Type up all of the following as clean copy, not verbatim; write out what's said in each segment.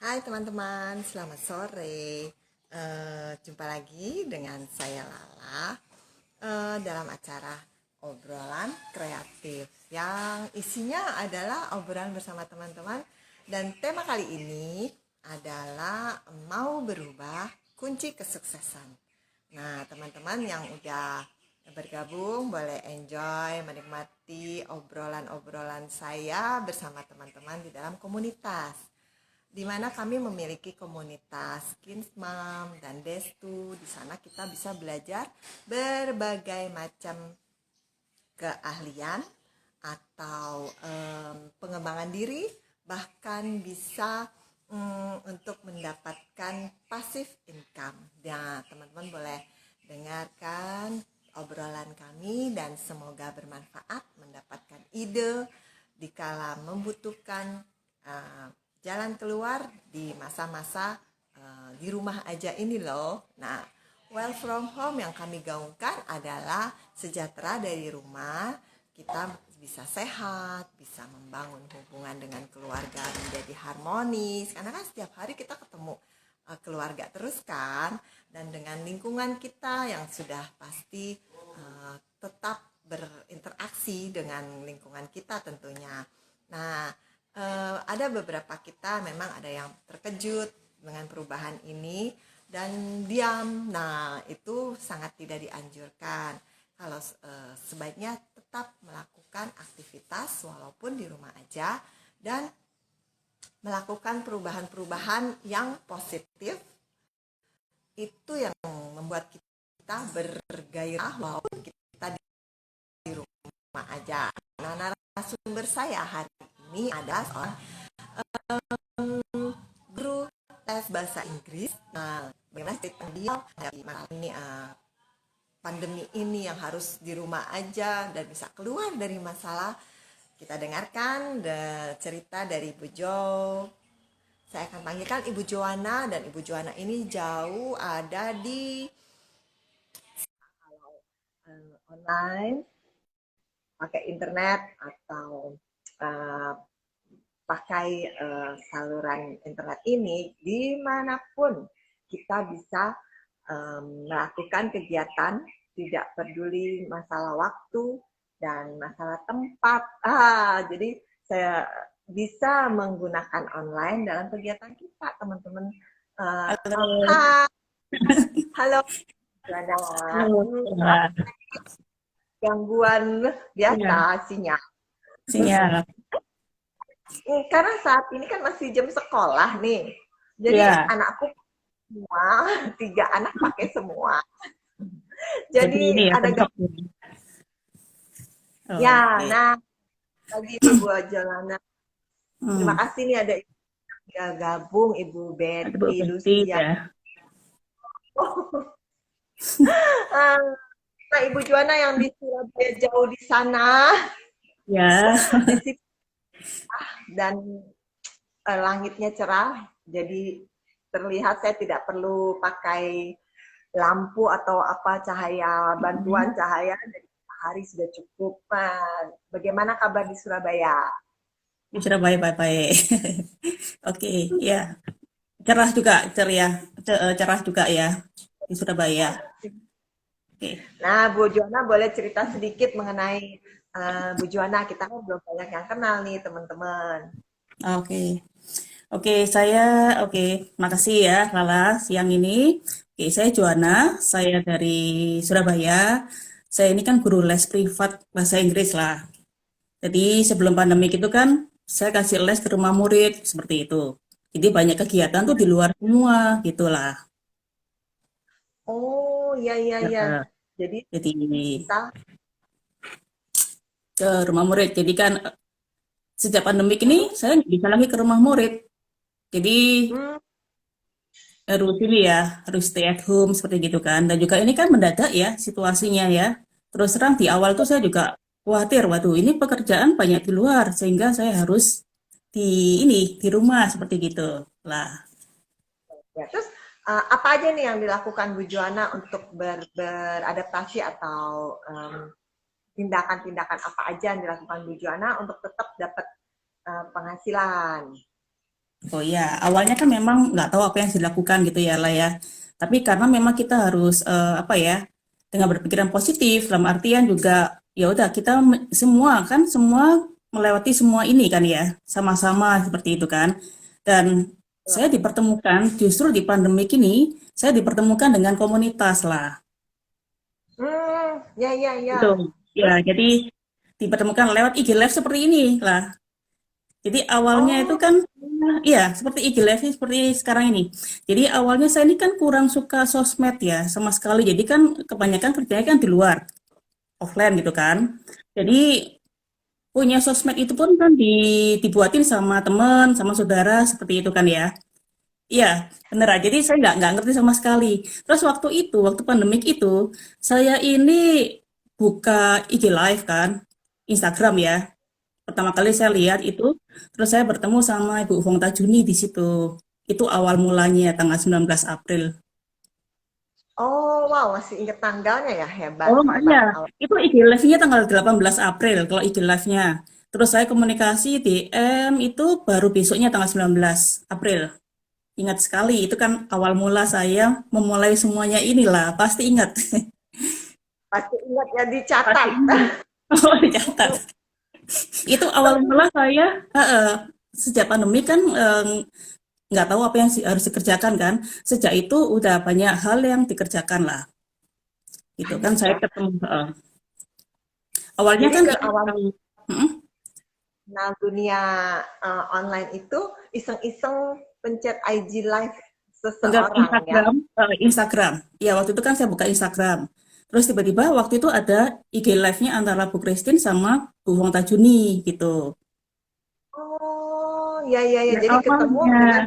Hai teman-teman, selamat sore. Jumpa lagi dengan saya Lala dalam acara obrolan kreatif yang isinya adalah obrolan bersama teman-teman. Dan tema kali ini adalah mau berubah kunci kesuksesan. Nah, teman-teman yang udah bergabung boleh enjoy menikmati obrolan-obrolan saya bersama teman-teman di dalam komunitas di mana kami memiliki komunitas Kinsmam dan Destu. Di sana kita bisa belajar berbagai macam keahlian atau pengembangan diri, bahkan bisa untuk mendapatkan passive income. Nah, teman-teman boleh dengarkan obrolan kami dan semoga bermanfaat, mendapatkan ide dikala membutuhkan uh, jalan keluar di masa-masa di rumah aja ini loh. Nah, well from home yang kami gaungkan adalah sejahtera dari rumah. Kita bisa sehat, bisa membangun hubungan dengan keluarga menjadi harmonis. Karena kan setiap hari kita ketemu keluarga terus kan. Dan dengan lingkungan kita yang sudah pasti tetap berinteraksi dengan lingkungan kita tentunya. Nah, ada beberapa kita memang ada yang terkejut dengan perubahan ini dan diam. Nah, itu sangat tidak dianjurkan. Kalau sebaiknya tetap melakukan aktivitas walaupun di rumah aja dan melakukan perubahan-perubahan yang positif itu yang membuat kita bergairah walaupun kita di rumah aja. Nah, narasumber saya hari ini adalah seorang guru les bahasa Inggris. Nah, bagaimana cerita dia dari ini pandemi ini yang harus di rumah aja dan bisa keluar dari masalah. Kita dengarkan cerita dari Ibu Jo. Saya akan panggilkan Ibu Joana dan Ibu Joana ini jauh ada di online, pakai internet atau uh, pakai saluran internet ini, dimanapun kita bisa melakukan kegiatan, tidak peduli masalah waktu dan masalah tempat. Jadi saya bisa menggunakan online dalam kegiatan kita, teman-teman. Halo, Halo, Joana. halo, Kak. Gangguan biasa Ya, sinyal. sinyal. Karena saat ini kan masih jam sekolah nih. Jadi Ya, anakku semua, tiga anak pakai semua. jadi ini Jadi ya ada bentrok ini. ya, Oke. nah lagi itu buat jalanan. Terima Hmm. kasih nih ada yang gabung Ibu Ada Bu Betty Betty Lucia. ya. Nah, Ibu Juana yang di Surabaya jauh di sana, Ya, di sini dan langitnya cerah, jadi terlihat saya tidak perlu pakai lampu atau apa cahaya bantuan hmm, cahaya dari hari sudah cukup. Nah, bagaimana kabar di Surabaya? di Surabaya baik-baik. Oke, ya. Cerah juga, ceria, cerah juga ya di Surabaya. Oke, Nah, Bu Juana boleh cerita sedikit mengenai Bu Juana. Kita kan belum banyak yang kenal nih, teman-teman. oke, oke. Oke. Makasih ya, Lala, siang ini. Oke, saya Joana. Saya dari Surabaya. Saya ini kan guru les privat bahasa Inggris lah. Jadi sebelum pandemik itu kan saya kasih les ke rumah murid seperti itu. Jadi banyak kegiatan tuh di luar semua gitulah. Oh, iya, iya, Ya, iya. Jadi jadi bisa. ke rumah murid. Jadi kan sejak pandemik ini saya nggak bisa lagi ke rumah murid. Jadi Hmm, harus ini ya, harus stay at home seperti gitu kan. Dan juga ini kan mendadak ya situasinya ya. Terus terang di awal tuh saya juga khawatir, waduh ini pekerjaan banyak di luar sehingga saya harus di ini di rumah seperti gitu lah. ya. Terus apa aja nih yang dilakukan Bu Juana untuk beradaptasi atau tindakan-tindakan apa aja yang dilakukan Bu Juana untuk tetap dapat penghasilan? Oh ya, awalnya kan memang nggak tahu apa yang harus dilakukan gitu ya lah ya. Tapi karena memang kita harus apa ya, dengan berpikiran positif, dalam artian juga ya udah kita semua kan semua melewati semua ini kan ya, sama-sama seperti itu kan. Dan saya dipertemukan justru di pandemik ini, saya dipertemukan dengan komunitas lah. Ya, ya, ya. Gitu. Ya, Terus, jadi dipertemukan lewat IG Live seperti ini lah. Jadi awalnya itu oh, kan, iya seperti IG Live seperti sekarang ini. Jadi awalnya saya ini kan kurang suka sosmed ya sama sekali. Jadi kan kebanyakan kerjanya kan di luar, offline gitu kan. Jadi punya sosmed itu pun kan dibuatin sama teman, sama saudara seperti itu kan ya. Iya, bener aja. Jadi saya nggak ngerti sama sekali. Terus waktu itu, waktu pandemik itu, saya ini buka IG Live kan, Instagram ya. Pertama kali saya lihat itu, terus saya bertemu sama Ibu Fong Tajuni di situ. Itu awal mulanya tanggal 19 April. oh, wow, masih inget tanggalnya ya, hebat, Oh, hebat. iya. Itu IG Live-nya tanggal 18 April, kalau IG Live-nya. Terus saya komunikasi DM itu baru besoknya tanggal 19 April. Ingat sekali, itu kan awal mula saya memulai semuanya inilah, pasti ingat. Pasti ingat ya, Pasti dicatat. ingat. Oh, dicatat. Itu awal mula saya, sejak pandemi kan nggak tahu apa yang harus dikerjakan kan. Sejak itu udah banyak hal yang dikerjakan lah. Gitu kan Banyak saya ya. ketemu. Awalnya Jadi kan ke ini, awal mm, kenal dunia online itu iseng-iseng pencet IG live enggak seseorang ya. Instagram, Instagram. Ya waktu itu kan saya buka Instagram. Terus tiba-tiba waktu itu ada IG live-nya antara Bu Christine sama Bu Wong Tajuni gitu. Oh, ya, ya, ya. Yang Jadi ketemu awalnya dengan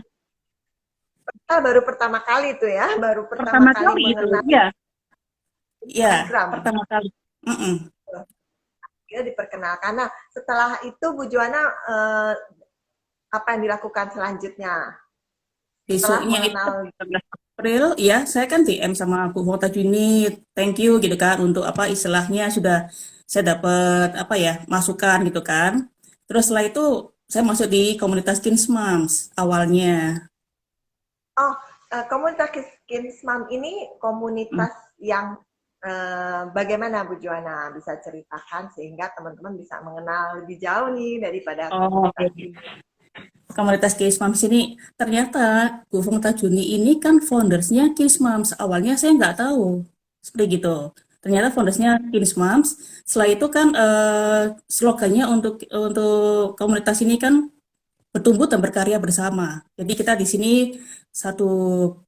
kita baru pertama kali itu ya, baru pertama pertama kali kali itu, mengenal ya, ya Instagram. pertama kali. Mm-mm. Kita diperkenalkan. Nah, setelah itu Bu Juana apa yang dilakukan selanjutnya? Setelah Besoknya itu mengenal 13 April, ya saya kan DM sama Bu Wong Tajuni, thank you gitu kan untuk apa istilahnya sudah saya dapat apa ya masukan gitu kan. Terus setelah itu saya masuk di komunitas Teens Moms awalnya. oh, komunitas Kids Mom ini Mm. komunitas yang bagaimana Bu Juana bisa ceritakan sehingga teman-teman bisa mengenal lebih jauh nih daripada Oh, oke. komunitas ini. Komunitas Kids Moms ini ternyata Bu Feng Tajuni ini kan foundersnya Kids Moms. Awalnya saya nggak tahu seperti gitu. Ternyata foundersnya Kids Moms. Setelah itu kan slogannya untuk komunitas ini kan bertumbuh dan berkarya bersama. Jadi kita di sini satu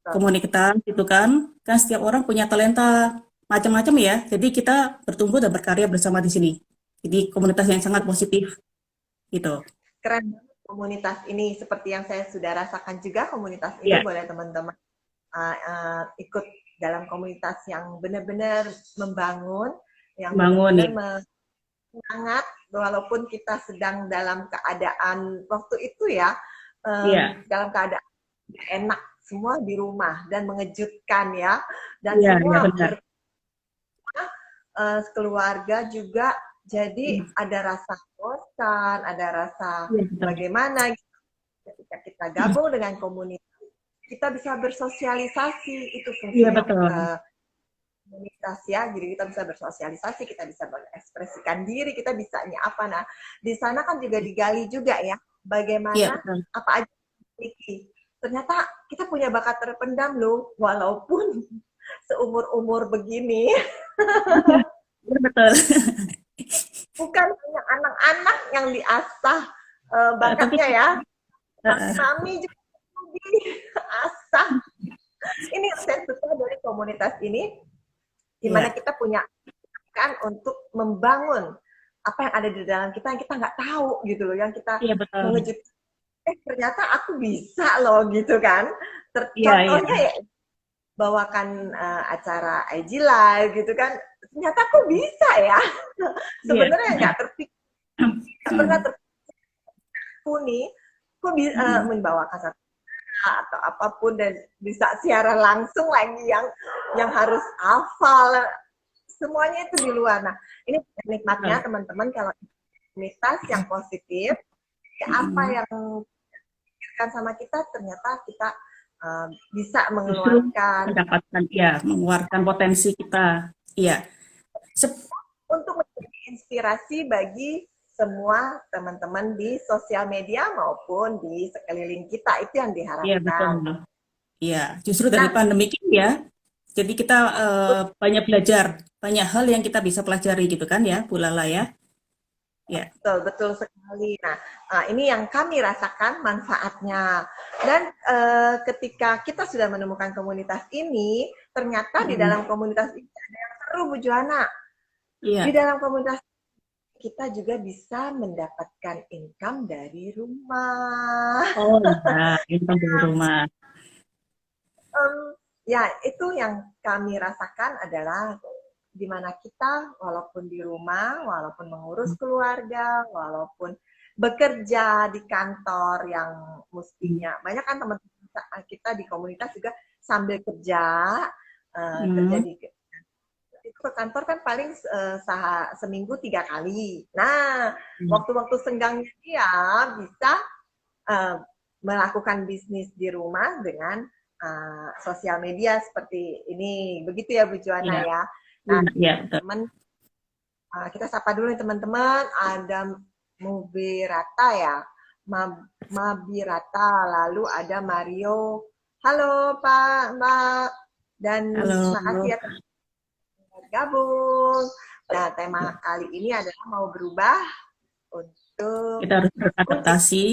komunitas itu kan setiap orang punya talenta macam-macam ya. Jadi kita bertumbuh dan berkarya bersama di sini. Jadi komunitas yang sangat positif gitu. Keren banget komunitas ini seperti yang saya sudah rasakan juga komunitas ini Ya, boleh teman-teman ikut dalam komunitas yang benar-benar membangun, yang bangun ya. benar-benar semangat walaupun kita sedang dalam keadaan waktu itu ya Iya. dalam keadaan enak semua di rumah dan mengejutkan ya dan Iya, iya semua benar. keluarga juga jadi ada rasa bosan, ada rasa Iya, betul. bagaimana gitu. Ketika kita gabung dengan komunitas kita bisa bersosialisasi itu Iya, fungsinya betul. komunitas ya, jadi kita bisa bersosialisasi, kita bisa mengekspresikan diri, kita bisanya apa. Nah, di sana kan juga digali juga ya, Iya, bagaimana betul. apa aja yang kita miliki. Ternyata kita punya bakat terpendam loh, walaupun seumur-umur begini, Iya, betul. bukan hanya anak-anak yang diasah Tapi bakatnya ya, eh, mami juga diasah. Ini yang saya suka dari komunitas ini, di mana iya, kita punya kan untuk membangun apa yang ada di dalam kita yang kita nggak tahu gitu loh, yang kita iya betul. mengejutkan, ternyata aku bisa loh gitu kan. Iya, iya. Contohnya ya bawakan acara IG Live gitu kan, ternyata aku bisa ya. Iya. Sebenarnya nggak terpikir, nggak pernah terpikir nih, aku bisa membawakan satu atau apapun dan bisa siaran langsung lagi yang harus hafal semuanya itu di luar. Nah, ini nikmatnya teman-teman kalau komunitas yang positif, ya apa yang kan sama kita, ternyata kita bisa Justru mengeluarkan mendapatkan, ya, mengeluarkan potensi kita. Iya, Sep- untuk menjadi inspirasi bagi semua teman-teman di sosial media maupun di sekeliling kita. Itu yang iya betul. diharapkan. Iya, justru dari Nah, pandemi ini ya, jadi kita banyak belajar, banyak hal yang kita bisa pelajari gitu kan ya, Bu Lala ya. Ya, betul, betul sekali. Nah, ini yang kami rasakan manfaatnya. Dan ketika kita sudah menemukan komunitas ini, ternyata di mm, dalam komunitas ini ada yang seru, Bu Joana. Di iya. dalam komunitas kita juga bisa mendapatkan income dari rumah. Oh iya, income dari rumah. Em, ya, itu yang kami rasakan adalah di mana kita walaupun di rumah, walaupun mengurus keluarga, walaupun bekerja di kantor yang mestinya banyak kan teman-teman kita di komunitas juga sambil kerja, kerja Hmm, di itu ke kantor kan paling seminggu 3 kali. Nah, waktu-waktu senggangnya dia bisa uh, melakukan bisnis di rumah dengan sosial media seperti ini. Begitu ya Bu Juana iya, ya. iya, Nah, iya, betul. teman kita sapa dulu nih teman-teman. Ada Mubirata ya. Mabirata, lalu ada Mario. Halo Pak, Mbak. Dan Halo, terima kasih ya teman gabung. Nah, tema kali ini adalah mau berubah untuk kita harus kunci beradaptasi,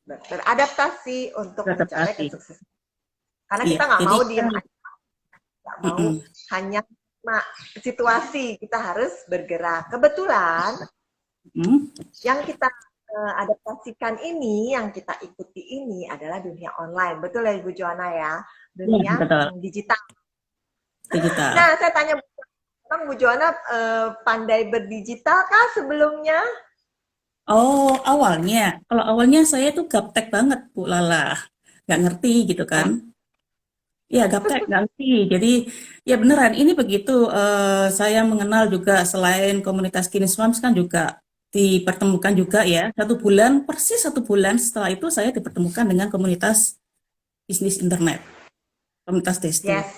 beradaptasi untuk mencapai beradaptasi. kesuksesan. Karena Iya, kita nggak jadi mau kita, diem aja, nggak mau mm-mm, hanya situasi, kita harus bergerak. Kebetulan mm, yang kita adaptasikan ini, yang kita ikuti ini adalah dunia online. Betul ya Ibu Joana ya? iya, Dunia betul, digital. digital. Nah, saya tanya Bang Bu Joana pandai berdigital kah sebelumnya? Oh, kalau awalnya saya tuh gaptek banget, Bu Lala. Nggak ngerti gitu kan. Ya, gaptek, nggak ngerti. Jadi, ya beneran, ini begitu. Saya mengenal juga selain komunitas Kinis Moms kan juga dipertemukan juga ya. 1 bulan, persis 1 bulan setelah itu saya dipertemukan dengan komunitas bisnis internet. Komunitas Destu. Yes,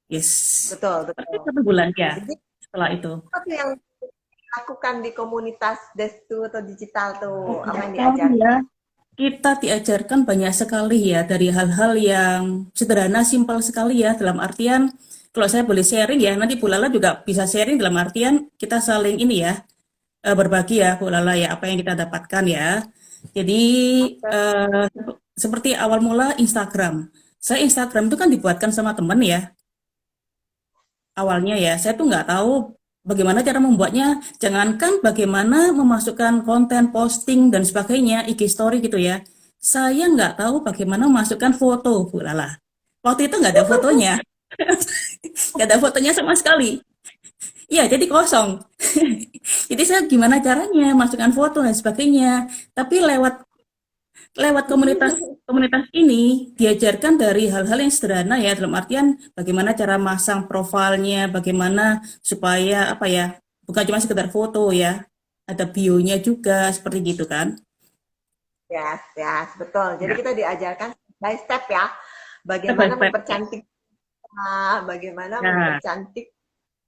Yes. betul, Persis betul. 1 bulan ya Jadi, setelah itu. apa tuh yang dilakukan di komunitas Destu atau digital tuh? Oh, Apa yang tahu diajarkan? ya. Kita diajarkan banyak sekali ya dari hal-hal yang sederhana, simpel sekali ya. Dalam artian, kalau saya boleh sharing ya, nanti Bu Lala juga bisa sharing dalam artian kita saling ini ya, berbagi ya Bu Lala ya, apa yang kita dapatkan ya. Jadi, eh, seperti awal mula Instagram. Saya Instagram itu kan dibuatkan sama teman ya, awalnya ya. Saya tuh nggak tahu bagaimana cara membuatnya. Jangankan bagaimana memasukkan konten, posting, dan sebagainya, IG story gitu ya. Saya nggak tahu bagaimana memasukkan foto, Bu Lala. Waktu itu nggak ada fotonya. Nggak ada fotonya sama sekali. Iya, jadi kosong. Jadi saya gimana caranya masukkan foto dan sebagainya. Tapi lewat lewat komunitas komunitas ini diajarkan dari hal-hal yang sederhana ya, dalam artian bagaimana cara masang profilnya, bagaimana supaya apa ya, bukan cuma sekedar foto ya, ada bionya juga seperti gitu kan. Yes, yes, betul. Jadi Ya, kita diajarkan step by step ya, step by bagaimana step ya. mempercantik, bagaimana Ya, mempercantik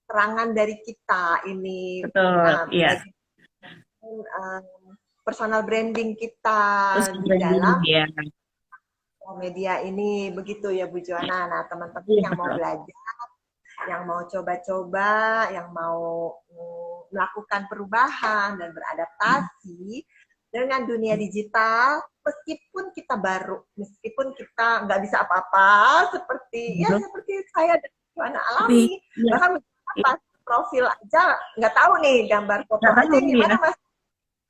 serangan dari kita ini, betul. Iya. bagaimana uh, personal branding kita Terus di branding dalam ya. media ini, begitu ya Bu Joana. Nah, teman-teman Iya yang mau betul. belajar, yang mau coba-coba, yang mau melakukan perubahan dan beradaptasi dengan dunia digital, meskipun kita baru, meskipun kita nggak bisa apa-apa, Betul. seperti saya dan Joana Seperti alami, ya, bahkan iya. pas profil aja nggak tahu nih gambar foto Nggak aja tahu ya. gimana mas.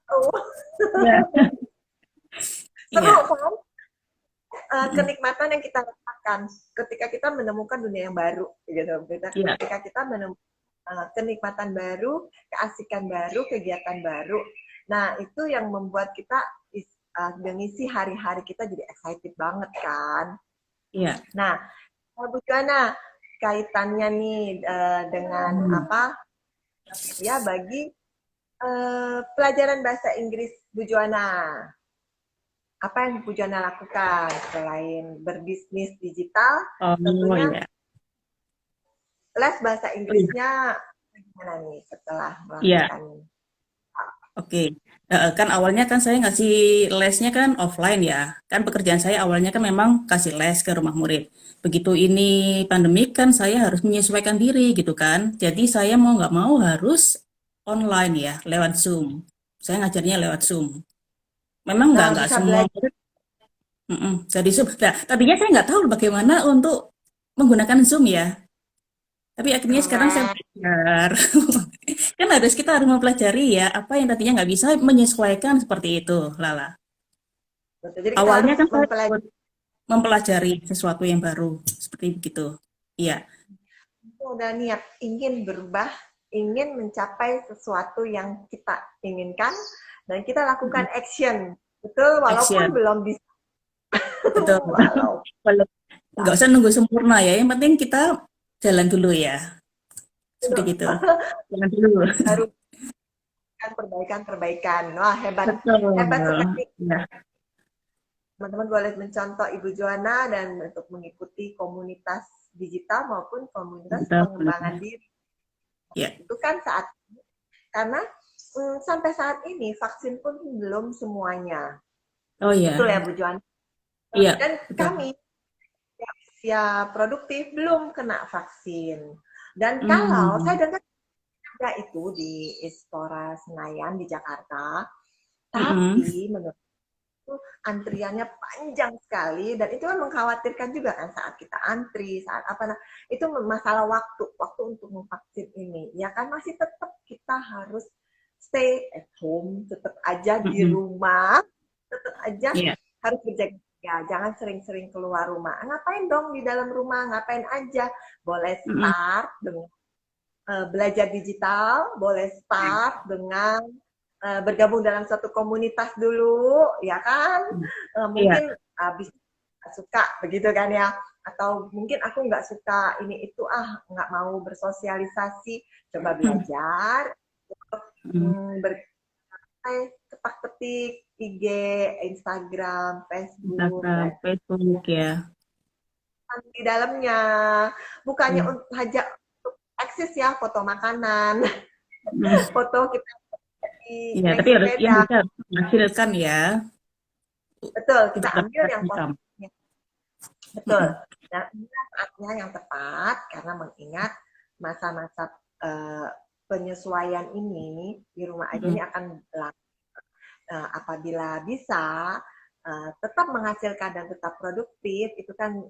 Oh, Iya. seru Iya. kan? Mm, Kenikmatan yang kita rasakan ketika kita menemukan dunia yang baru gitu. iya. Ketika kita menemukan kenikmatan baru, keasikan baru, kegiatan baru. Nah, itu yang membuat kita mengisi hari-hari kita jadi excited banget kan. Iya. Nah, Bu Juana, kaitannya nih dengan Hmm. apa ya bagi pelajaran bahasa Inggris Bu Juana. apa yang Bu Jana lakukan selain berbisnis digital? Oh Tentunya ya. les bahasa Oh iya. Inggrisnya gimana nih setelah Iya. melakukan Oke, kan awalnya kan saya ngasih lesnya kan offline ya. Kan pekerjaan saya awalnya kan memang kasih les ke rumah murid. Begitu ini pandemik kan saya harus menyesuaikan diri gitu kan. Jadi saya mau nggak mau harus online ya, lewat Zoom. Saya ngajarnya lewat Zoom. Memang nah nggak bisa semua belajar murid jadi Zoom. Nah, tadinya saya nggak tahu bagaimana untuk menggunakan Zoom ya. Tapi akhirnya sekarang saya keren. belajar. Kan kita harus mempelajari ya apa yang tadinya nggak bisa menyesuaikan seperti itu, Lala. Betul. Jadi kita Awalnya harus kan saya mempelajari mempelajari sesuatu yang baru, seperti begitu. Iya, udah niat ingin berubah, ingin mencapai sesuatu yang kita inginkan dan kita lakukan mm, action. Betul, walaupun action, belum bisa. betul. Walau Walau nggak usah nunggu sempurna ya, yang penting kita jalan dulu ya, seperti itu. Jalan dulu. baru perbaikan-perbaikan. Wah, hebat. Betul. Hebat sekali. Ya, Teman-teman boleh mencontoh Ibu Joana dan untuk mengikuti komunitas digital maupun komunitas betul, pengembangan benar. diri. Ya. Itu kan saat karena sampai saat ini vaksin pun belum semuanya. Oh Betul ya ya, Bu Joana? iya, Dan betul. kami usia produktif belum kena vaksin. Dan kalau Hmm. saya dengar ada itu di Istora Senayan di Jakarta, Mm-mm. tapi menurut itu antriannya panjang sekali dan itu kan mengkhawatirkan juga kan saat kita antri saat apa nah itu masalah waktu untuk memvaksin ini ya kan masih tetap kita harus stay at home tetap aja di Mm-mm. rumah tetap aja Iya. harus berjaga jangan sering-sering keluar rumah ngapain dong di dalam rumah ngapain aja boleh Mm-mm. start dengan belajar digital boleh start dengan bergabung dalam satu komunitas dulu, ya kan? Iya. Mungkin habis suka begitu kan ya? Atau mungkin aku nggak suka ini itu nggak mau bersosialisasi, coba Mm. belajar, Mm. kepak ketik IG, Instagram, Facebook, Instagram, dan Facebook ya. di dalamnya bukannya Mm. untuk hanya untuk eksis ya foto makanan, Mm. foto kita Iya, naik tapi harus yang sepeda, bisa menghasilkan ya, betul kita untuk ambil dapat yang income. positifnya. Betul. Mm-mm. Nah, ini saatnya yang tepat karena mengingat masa-masa eh, penyesuaian ini di rumah aja Mm-mm. ini akan apabila bisa tetap menghasilkan dan tetap produktif itu kan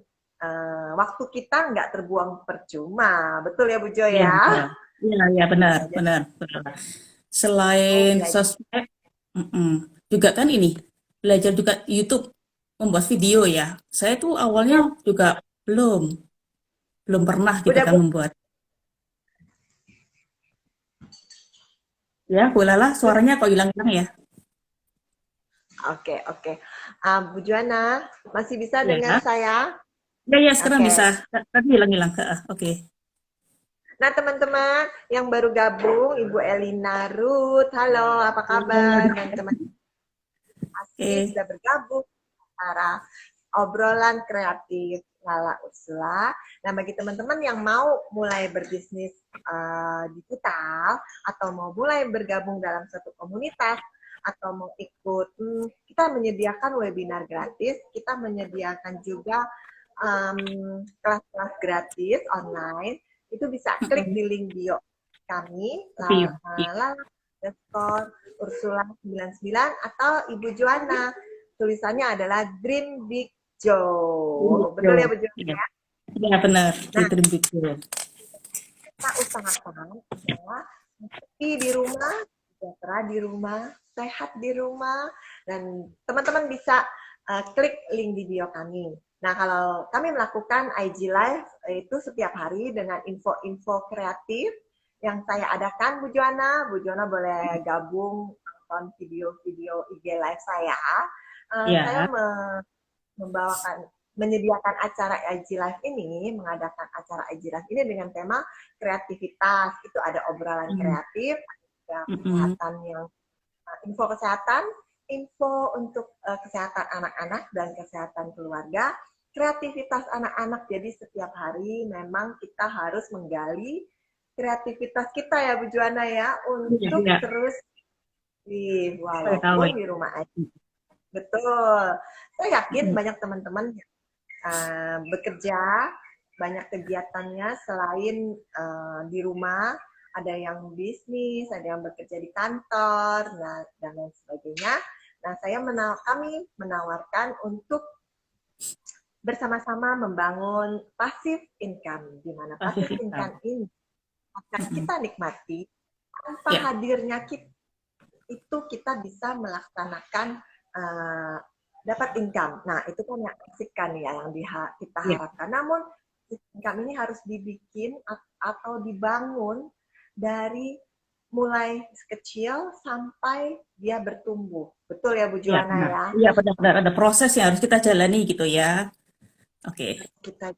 waktu kita nggak terbuang percuma. Betul ya Bu Jo Iya, ya? betul. Iya, iya benar, Ya, jadi benar, benar. mau Selain belajar sosmed, mm-mm, juga kan ini belajar juga YouTube membuat video ya. Saya tuh awalnya ya, juga belum belum pernah gitu udah kan Bu. membuat. Ya, bolehlah suaranya kok hilang-hilang ya. Oke, oke. Bu Juana masih bisa dengar Ya, saya? ya, ya sekarang bisa. Oke. Tadi hilang-hilang. Oke. Nah, teman-teman yang baru gabung, Ibu Elina Ruth, halo, apa kabar? Dan teman asli Oke. sudah bergabung para obrolan kreatif Lala Ursula. Nah, bagi teman-teman yang mau mulai berbisnis digital atau mau mulai bergabung dalam satu komunitas atau mau ikut, kita menyediakan webinar gratis, kita menyediakan juga kelas-kelas gratis online itu bisa klik Mm-mm. di link bio kami Video. Iya. Lala Ursula 99 atau Ibu Joanna tulisannya adalah Dream Big Joe Video. betul ya Bu Jo? Iya. Iya, benar. Di Nah Dream Video. kita usahakan adalah di rumah sejahtera di rumah sehat di rumah dan teman-teman bisa klik link di bio kami. Nah, kalau kami melakukan IG Live itu setiap hari dengan info-info kreatif yang saya adakan, Bu Joana boleh gabung nonton video-video IG Live saya. Saya Iya. membawakan menyediakan acara IG Live ini, mengadakan acara IG Live ini dengan tema kreativitas. Itu ada obrolan Mm. kreatif, ada Mm-mm. kesehatan yang info kesehatan info untuk kesehatan anak-anak dan kesehatan keluarga, kreativitas anak-anak. Jadi setiap hari memang kita harus menggali kreativitas kita ya Bu Juana ya Iya, untuk iya. terus Saya tahu walaupun ya. di rumah aja. Betul. Saya yakin Mm, banyak teman-teman yang bekerja, banyak kegiatannya selain di rumah, ada yang bisnis, ada yang bekerja di kantor, nah, dan lain sebagainya. Nah, kami menawarkan untuk bersama-sama membangun passive income, di mana Pasif passive hitam. income ini akan Mm-mm. kita nikmati tanpa Ya, hadirnya kita, itu kita bisa melaksanakan uh, dapat income. Nah, itu kan yang asik kan ya, yang kita ya, harapkan. Namun, income ini harus dibikin atau dibangun dari mulai kecil sampai dia bertumbuh. Betul ya Bu ya, Juana benar. ya? Iya, benar-benar ada proses yang harus kita jalani gitu ya. Oke. Kita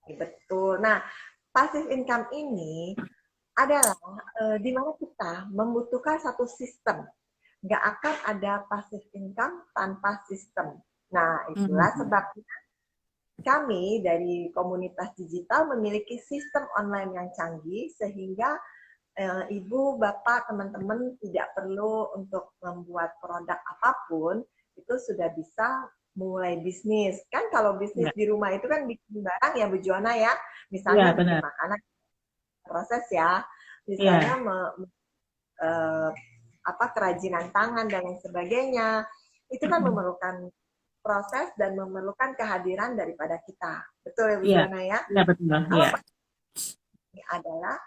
betul. Nah, passive income ini adalah di mana kita membutuhkan satu sistem. Nggak akan ada passive income tanpa sistem. Nah, itulah Mm. sebabnya kami dari komunitas digital memiliki sistem online yang canggih sehingga ibu, bapak, teman-teman tidak perlu untuk membuat produk apapun, itu sudah bisa mulai bisnis. Kan kalau bisnis Ya, di rumah itu kan bikin barang ya Bu Juana ya, misalnya ya, bikin benar. makanan, proses ya, misalnya Ya. eh, apa kerajinan tangan dan lain sebagainya, itu kan Mm-mm. memerlukan proses dan memerlukan kehadiran daripada kita. Betul ya Bu Iya, Juana ya? iya betul. Kalau Iya. ini adalah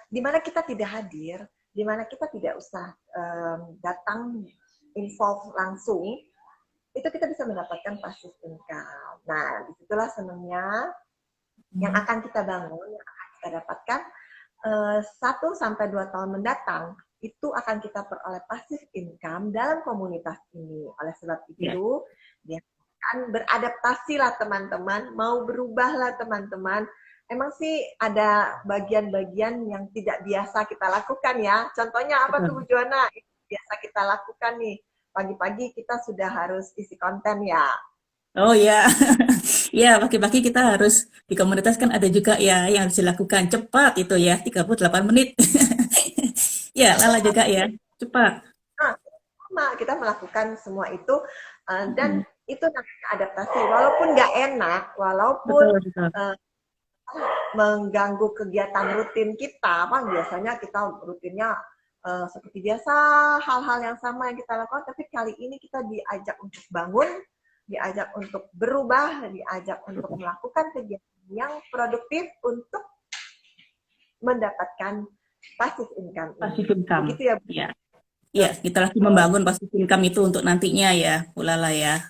di mana kita tidak hadir, di mana kita tidak usah datang involve langsung, itu kita bisa mendapatkan passive income. Nah, disitulah senangnya yang Mm. akan kita bangun, yang akan kita dapatkan 1 sampai 2 tahun mendatang, itu akan kita peroleh passive income dalam komunitas ini. Oleh sebab Iya. itu, dia akan beradaptasi lah teman-teman, mau berubah lah teman-teman. Emang sih ada bagian-bagian yang tidak biasa kita lakukan ya. Contohnya apa tuh Bu Betul. Juana? Itu biasa kita lakukan nih. Pagi-pagi kita sudah harus isi konten ya. Oh ya, ya pagi-pagi kita harus di komunitas kan ada juga ya yang harus dilakukan cepat itu ya 38 menit. Ya, Lala juga ya, cepat. Nah, sama kita melakukan semua itu dan Mm. itu namanya adaptasi. Walaupun nggak enak, walaupun Betul, betul. uh, mengganggu kegiatan rutin kita, apa biasanya kita rutinnya seperti biasa hal-hal yang sama yang kita lakukan, tapi kali ini kita diajak untuk bangun, diajak untuk berubah, diajak untuk melakukan kegiatan yang produktif untuk mendapatkan passive income Passive ini. income. Begitu ya, Bu? Ya, ya kita lagi membangun passive income itu untuk nantinya ya, Bu Lala ya.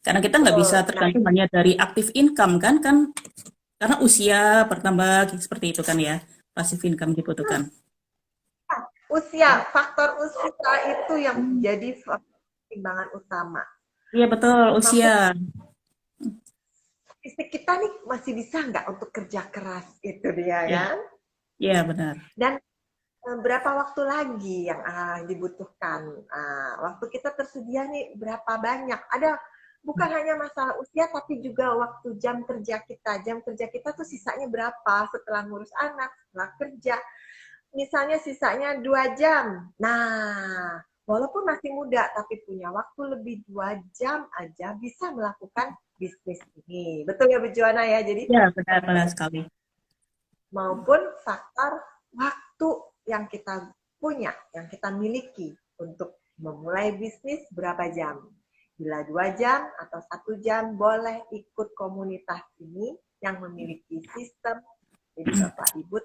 Karena kita nggak bisa Betul. Nah, tergantung hanya dari active income kan karena usia bertambah seperti itu kan ya, passive income dibutuhkan. usia, faktor usia itu yang jadi pertimbangan utama. Iya betul, Mampu usia. fisik kita nih masih bisa nggak untuk kerja keras itu dia Ya, kan? ya benar. Dan berapa waktu lagi yang dibutuhkan? Waktu kita tersedia nih berapa banyak? Ada bukan hanya masalah usia tapi juga waktu jam kerja kita. Jam kerja kita tuh sisanya berapa setelah ngurus anak, setelah kerja. Misalnya sisanya 2 jam. Nah, walaupun masih muda tapi punya waktu lebih 2 jam aja bisa melakukan bisnis ini. Betul ya Bu Juana ya? Jadi Ya, benar-benar sekali. maupun faktor waktu yang kita punya, yang kita miliki untuk memulai bisnis berapa jam. Bila 2 jam atau 1 jam boleh ikut komunitas ini yang memiliki sistem. Jadi Bapak Ibu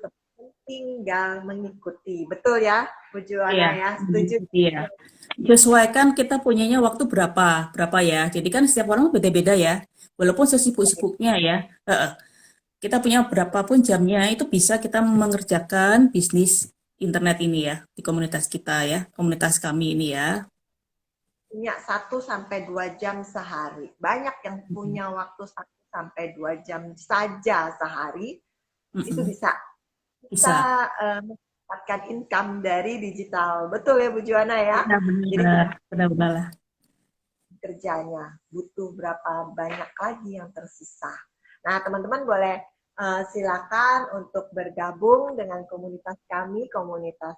tinggal mengikuti. Betul ya, Bu Iya, Juana ya? Setuju? iya. Sesuaikan kita punyanya waktu berapa, berapa ya. Jadi kan setiap orang beda-beda ya. Walaupun sesibuk-sibuknya ya, eh, kita punya berapapun jamnya itu bisa kita mengerjakan bisnis internet ini ya di komunitas kita ya, komunitas kami ini ya. Punya 1 sampai 2 jam sehari. Banyak yang Mm-mm. punya waktu 1 sampai 2 jam saja sehari, itu Mm-mm. bisa Bisa. uh, mendapatkan income dari digital. Betul ya Bu Juana ya? Jadi Benar-benar, tidak benar-benar. kerjanya, butuh berapa banyak lagi yang tersisa. Nah, teman-teman boleh silakan untuk bergabung dengan komunitas kami, komunitas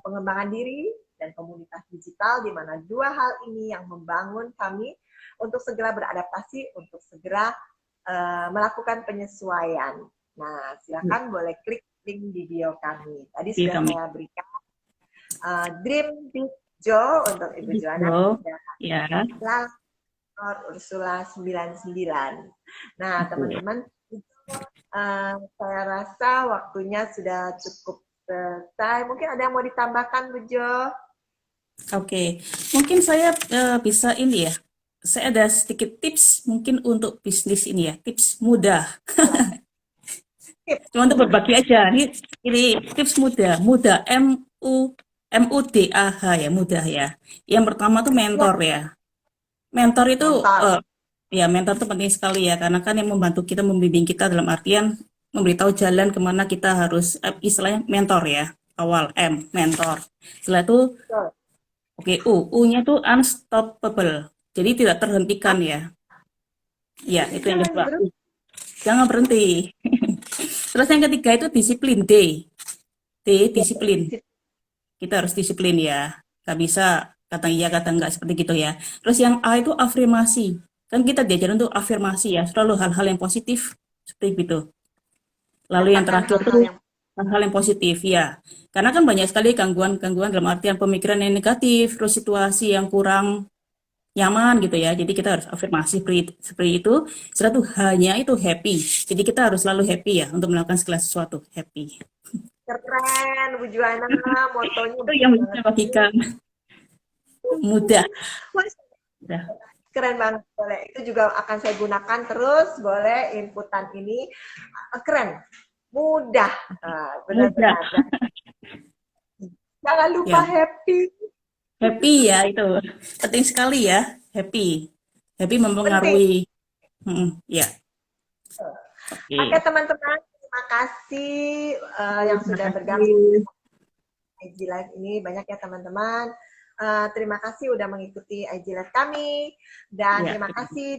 pengembangan diri dan komunitas digital, di mana dua hal ini yang membangun kami untuk segera beradaptasi, untuk segera melakukan penyesuaian. Nah, silakan boleh klik link di bio kami. Tadi Di sudah kami. saya berikan Dream Big Joe untuk Ibu Joana Gitu. dan Ya, Ursula 99. Nah, oke. teman-teman, saya rasa waktunya sudah cukup selesai. Mungkin ada yang mau ditambahkan, Bu Jo? Oke. Mungkin saya bisa ini ya. Saya ada sedikit tips mungkin untuk bisnis ini ya. Tips mudah. Tip. Cuma untuk berbagi aja. Ini tips mudah. Mudah. MUDAH ya. Mudah ya. Yang pertama tuh Ya, mentor ya. Mentor itu mentor. ya mentor itu penting sekali ya karena kan yang membantu kita membimbing kita dalam artian memberitahu jalan kemana kita harus istilahnya mentor ya. Awal mentor. Setelah itu Betul. oke U-nya tuh unstoppable. Jadi tidak terhentikan ya. Ya, Jadi itu yang jangan kedua. berhenti. Jangan berhenti. Terus yang ketiga itu disiplin D. Disiplin. Kita harus disiplin ya. Gak bisa kata iya kata enggak seperti gitu ya. Terus yang A itu afirmasi. Kan kita diajarin untuk afirmasi ya, selalu hal-hal yang positif seperti itu. Lalu yang Katakan terakhir hal-hal tuh yang hal-hal yang positif ya. Karena kan banyak sekali gangguan-gangguan dalam artian pemikiran yang negatif, terus situasi yang kurang nyaman gitu ya. Jadi kita harus afirmasi seperti itu. Setelah itu hanya itu happy. Jadi kita harus selalu happy ya untuk melakukan segala sesuatu. Happy. keren, Bu Juana, motonya Itu bagus yang bisa banget. bagikan mudah. Wah, Mudah. keren banget, boleh. Itu juga akan saya gunakan terus, boleh inputan ini. Keren, mudah, Mudah. benar-benar. Jangan lupa Ya, happy, happy ya itu. Penting sekali ya, happy. Happy penting. mempengaruhi. Ya, Oke oke. teman-teman, terima kasih yang Terima sudah bergabung kasih. dengan IG Live ini. Banyak ya teman-teman. Terima kasih udah mengikuti IG Live kami. Dan Ya, terima kasih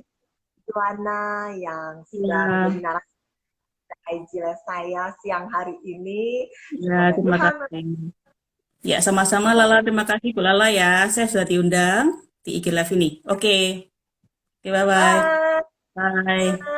Joanna yang sudah ya, menjadi narasumber IG Live saya siang hari ini. ya, Semoga terima Tuhan kasih. Ya, sama-sama semoga Lala. Terima kasih Bu Lala ya. Saya sudah diundang di IG Live ini. Oke, oke, bye-bye. Tuhan Bye.